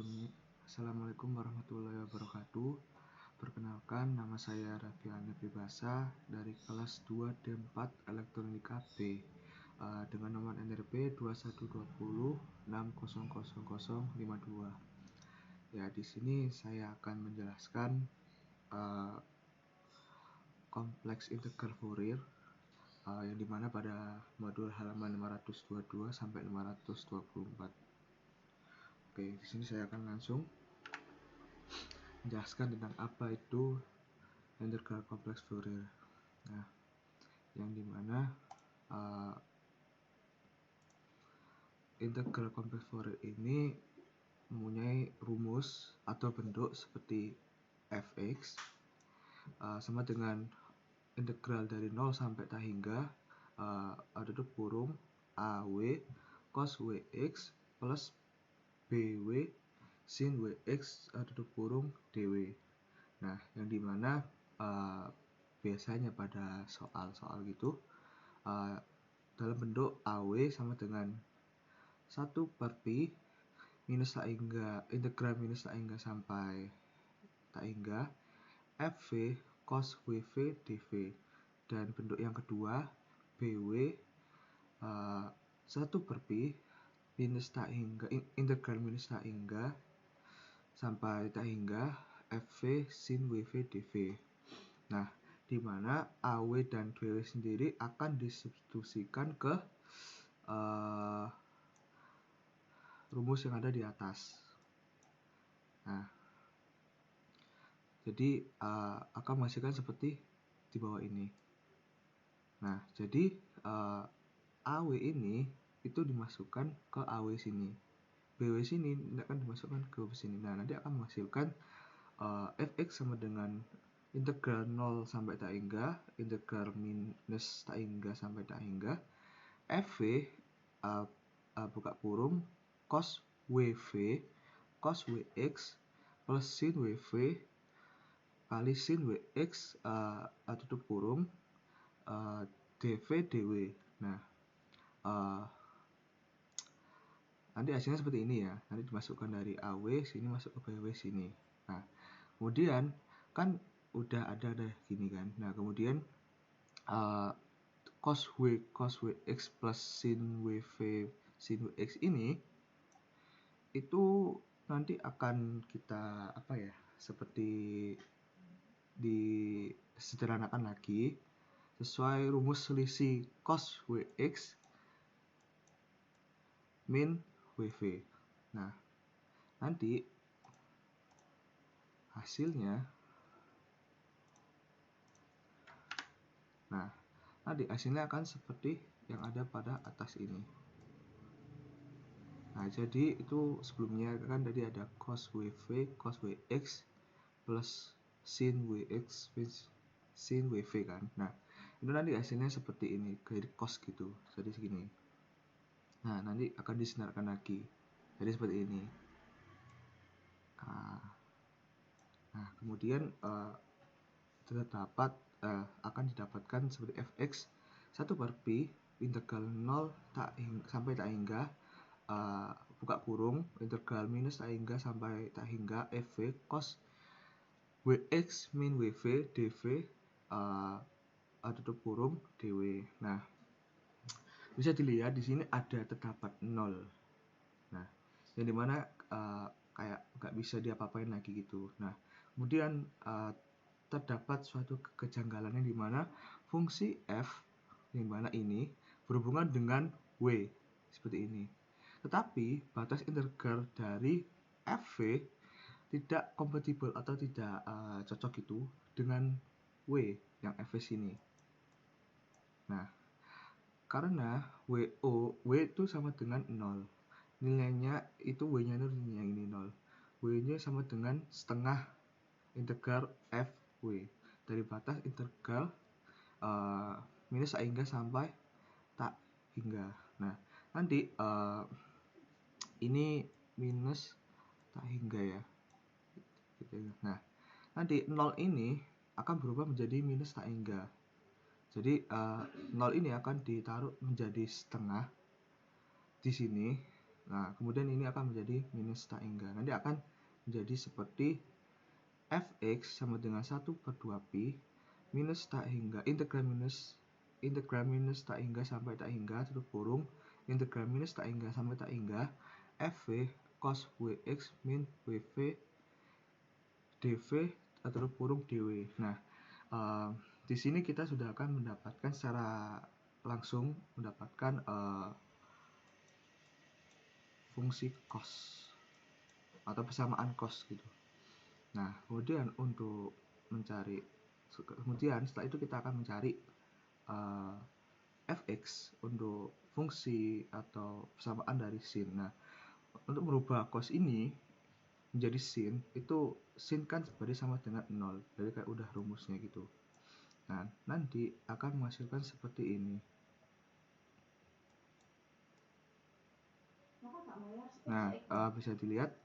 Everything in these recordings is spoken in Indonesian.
sebelumnya. Assalamualaikum warahmatullahi wabarakatuh. Perkenalkan, nama saya Raffian Basa dari kelas 2 D4 Elektronika B dengan nomor NRP 2120600052. Ya, di sini saya akan menjelaskan kompleks integral Fourier yang dimana pada modul halaman 522 sampai 524. Oke, di sini saya akan langsung menjelaskan tentang apa itu integral kompleks Fourier. Nah, yang dimana integral kompleks Fourier ini mempunyai rumus atau bentuk seperti fx sama dengan integral dari 0 sampai tak hingga tutup kurung AW cos WX plus BW sin WX tutup kurung DW. Nah, yang dimana biasanya pada soal-soal gitu dalam bentuk AW sama dengan 1/pi minus tak hingga integral minus tak hingga sampai tak hingga FV cos WV dV, dan bentuk yang kedua BW 1/pi minus tak hingga integral minus tak hingga sampai tak hingga FV sin WV dV. Nah, di mana AW dan BW sendiri akan disubstitusikan ke rumus yang ada di atas. Nah, jadi akan menghasilkan seperti di bawah ini. Nah, jadi AW ini itu dimasukkan ke AW sini, BW sini akan dimasukkan ke sini. Nah, nanti akan menghasilkan fx sama dengan integral 0 sampai tak hingga integral minus tak hingga sampai tak hingga fv buka kurung cos wv cos wx plus sin wv kali sin wx tutup kurung dv dw. Nah, nanti hasilnya seperti ini ya. Nanti dimasukkan dari AW sini masuk ke BW sini. Nah, kemudian kan udah ada gini kan. Nah, kemudian cos WX plus sin WV sin WX ini itu nanti akan kita seperti disederhanakan lagi sesuai rumus selisih cos WX min WV. Nah, nanti hasilnya akan seperti yang ada pada atas ini. Nah, jadi itu sebelumnya kan tadi ada cos WV cos WX plus sin WX sin WV kan. Nah, itu nanti hasilnya seperti ini, kayak cos gitu, jadi segini. Nah, nanti akan disinarkan lagi, jadi seperti ini. Nah, kemudian akan didapatkan seperti fx 1/pi integral 0 sampai tak hingga buka kurung integral minus tak hingga sampai tak hingga fv cos wx min wv dv tutup kurung dw. Nah, bisa dilihat di sini ada terdapat 0. Nah, yang dimana kayak nggak bisa diapa-apain lagi gitu. Nah, kemudian terdapat suatu kejanggalan yang dimana fungsi f yang mana ini berhubungan dengan w seperti ini. Tetapi batas integral dari fv tidak kompatibel atau tidak cocok itu dengan w yang fv sini. Nah, karena w itu sama dengan 0. Nilainya itu w-nya itu yang ini 0. W-nya sama dengan setengah integral fw dari batas integral minus tak hingga sampai tak hingga. Nah, nanti ini minus tak hingga ya. Nah, nanti 0 ini akan berubah menjadi minus tak hingga. Jadi 0 ini akan ditaruh menjadi setengah di sini. Nah, kemudian ini akan menjadi minus tak hingga. Nanti akan menjadi seperti fx sama dengan 1/2pi minus tak hingga integral minus tak hingga sampai tak hingga tutup kurung integral minus tak hingga sampai tak hingga fv cos wx min wv dv tutup kurung dw. Nah, di sini kita sudah akan mendapatkan secara langsung mendapatkan fungsi cos atau persamaan cos gitu. Nah, kemudian untuk mencari setelah itu kita akan mencari fx untuk fungsi atau persamaan dari sin. Nah, untuk merubah cos ini menjadi sin, itu sin kan berarti sama dengan 0. Jadi kayak udah rumusnya gitu. Nah, nanti akan menghasilkan seperti ini. Nah, bisa dilihat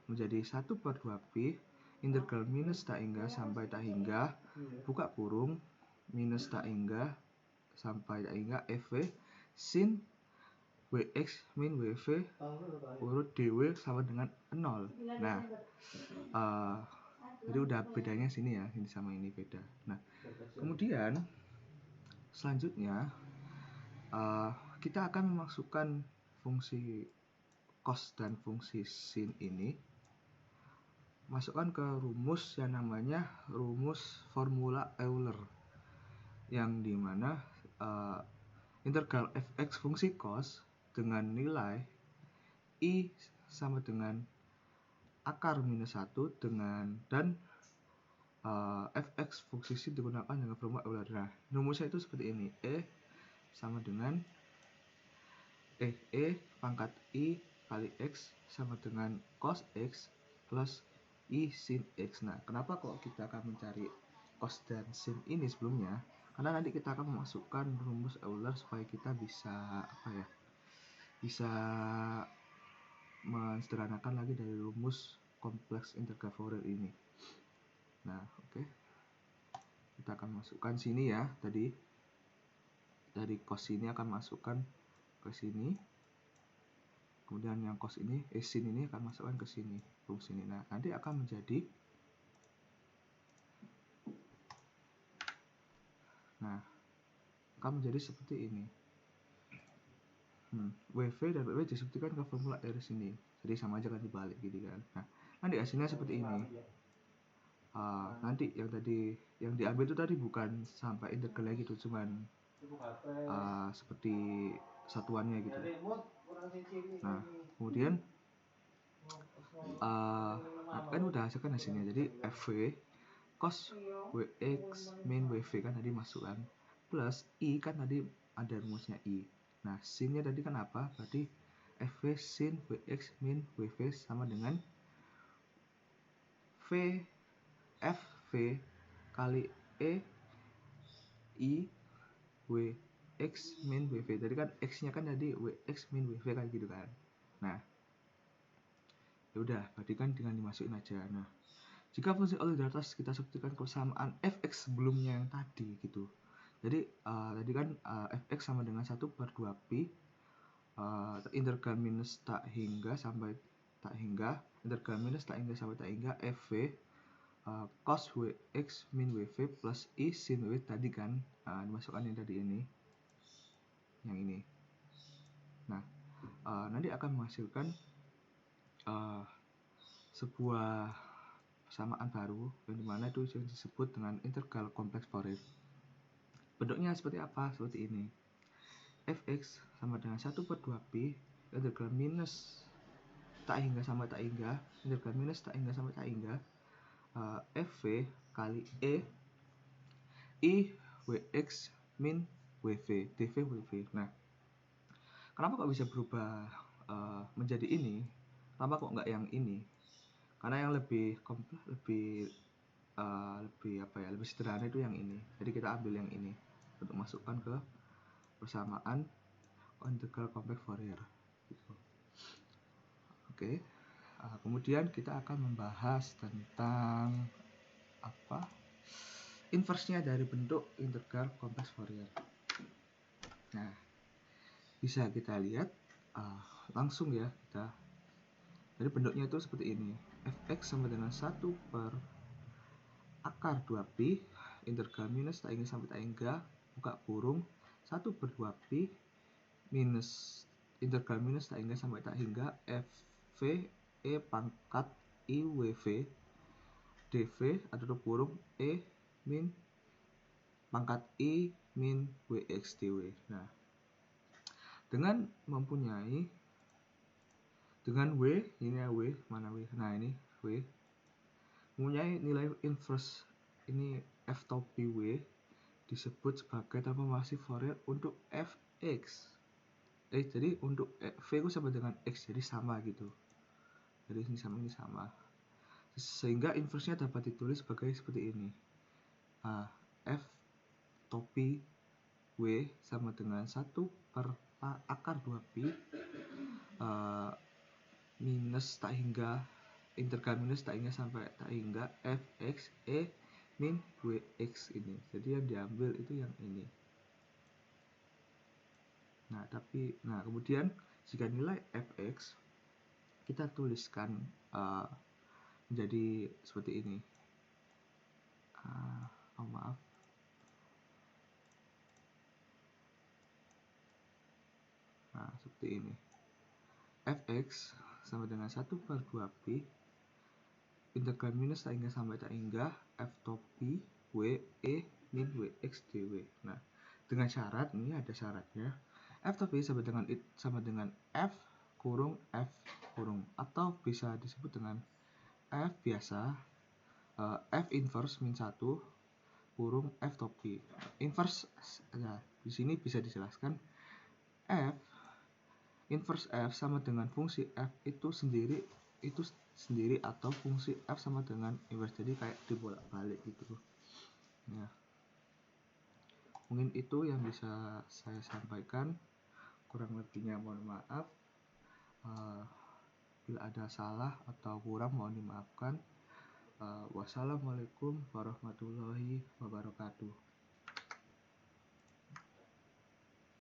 menjadi 1/2pi integral minus tak hingga sampai tak hingga buka kurung minus tak hingga sampai tak hingga fv sin wx min wv urut dw sama dengan 0. Nah, jadi udah bedanya sini ya, ini sama ini beda. Nah, kemudian selanjutnya kita akan memasukkan fungsi cos dan fungsi sin ini masukkan ke rumus yang namanya rumus formula Euler, yang dimana integral fx fungsi cos dengan nilai i sama dengan akar minus 1 dengan dan fx fungsi sin digunakan dengan formula Euler. Nah, rumusnya itu seperti ini, sama dengan e pangkat i kali x sama dengan cos x plus i sin x. Nah, kenapa kok kita akan mencari cos dan sin ini sebelumnya? Karena nanti kita akan memasukkan rumus Euler supaya kita bisa bisa mensederhanakan lagi dari rumus kompleks integral Fourier ini. Nah, oke. Kita akan masukkan sini ya, tadi dari cos ini akan masukkan ke sini. Kemudian yang cos ini, sin ini akan masukkan ke sini, fungsi ini. Nah, nanti akan menjadi seperti ini. WV dan WW disebutkan ke formula dari sini. Jadi sama aja kan dibalik gitu kan. Nah, nanti hasilnya seperti ini. Nanti yang tadi yang diambil itu tadi bukan sampai integralnya gitu, cuman seperti satuannya gitu. Nah, kemudian kan udah hasilkan hasilnya. Jadi FV cos WX min WV kan tadi masuk kan, plus I kan tadi ada rumusnya I. Nah, sinnya tadi kan apa? Berarti FV sin WX min WV sama dengan V FV kali I WX min WV. Tadi kan X nya kan tadi WX min WV kan gitu kan. Nah, ya udah, berarti kan dengan dimasukin aja. Nah, jika fungsi Euler di atas kita sebutkan persamaan fx sebelumnya yang tadi gitu. Jadi tadi kan fx sama dengan 1/2pi integral minus tak hingga sampai tak hingga integral minus tak hingga sampai tak hingga fv cos wx min wv plus i sin wv tadi kan dimasukkan yang tadi ini, yang ini. Nah, nanti akan menghasilkan sebuah persamaan baru yang dimana itu disebut dengan integral kompleks Fourier. Bentuknya seperti apa? Seperti ini. Fx sama dengan 1/2pi integral minus tak hingga sampai tak hingga integral minus tak hingga sampai tak hingga Fv kali I Wx min Wv dv Wv. Nah, kenapa kok bisa berubah menjadi ini? Kenapa kok nggak yang ini? Karena yang lebih kompleks, lebih sederhana itu yang ini. Jadi kita ambil yang ini untuk masukkan ke persamaan integral kompleks Fourier gitu. Oke. Kemudian kita akan membahas tentang inversnya dari bentuk integral kompleks Fourier. Nah, bisa kita lihat langsung ya kita. Jadi bentuknya itu seperti ini. Fx sama dengan 1 per akar 2pi integral minus tak hingga sampai tak hingga buka kurung 1 per 2pi minus integral minus tak hingga sampai tak hingga fv e pangkat i wv dv atau tutup kurung e min pangkat i min wx dw. Nah, dengan mempunyai dengan w, ini ya w, mana w? Nah, ini w. Mempunyai nilai inverse ini f topi w disebut sebagai transformasi Fourier untuk fx. Jadi untuk v itu sama dengan x, jadi sama gitu. Jadi ini sama. Sehingga inverse-nya dapat ditulis sebagai seperti ini. F topi w sama dengan 1 per akar 2pi minus tak hingga integral minus tak hingga sampai tak hingga fx e min wx ini. Jadi yang diambil itu yang ini. Nah, kemudian jika nilai fx kita tuliskan menjadi seperti ini. Maaf. Nah, seperti ini. Fx sama dengan 1 per 2pi integral minus tak hingga sampai tak hingga f topi w e min wx dw. Nah, dengan syarat, ini ada syaratnya, f topi sama dengan f kurung f kurung, atau bisa disebut dengan f biasa f inverse min 1 kurung f topi. Inverse, nah, di sini bisa dijelaskan f inverse f sama dengan fungsi f itu sendiri atau fungsi f sama dengan inverse, jadi kayak dibolak-balik gitu ya. Mungkin itu yang bisa saya sampaikan, kurang lebihnya mohon maaf. Bila ada salah atau kurang mohon dimaafkan. Wassalamualaikum warahmatullahi wabarakatuh.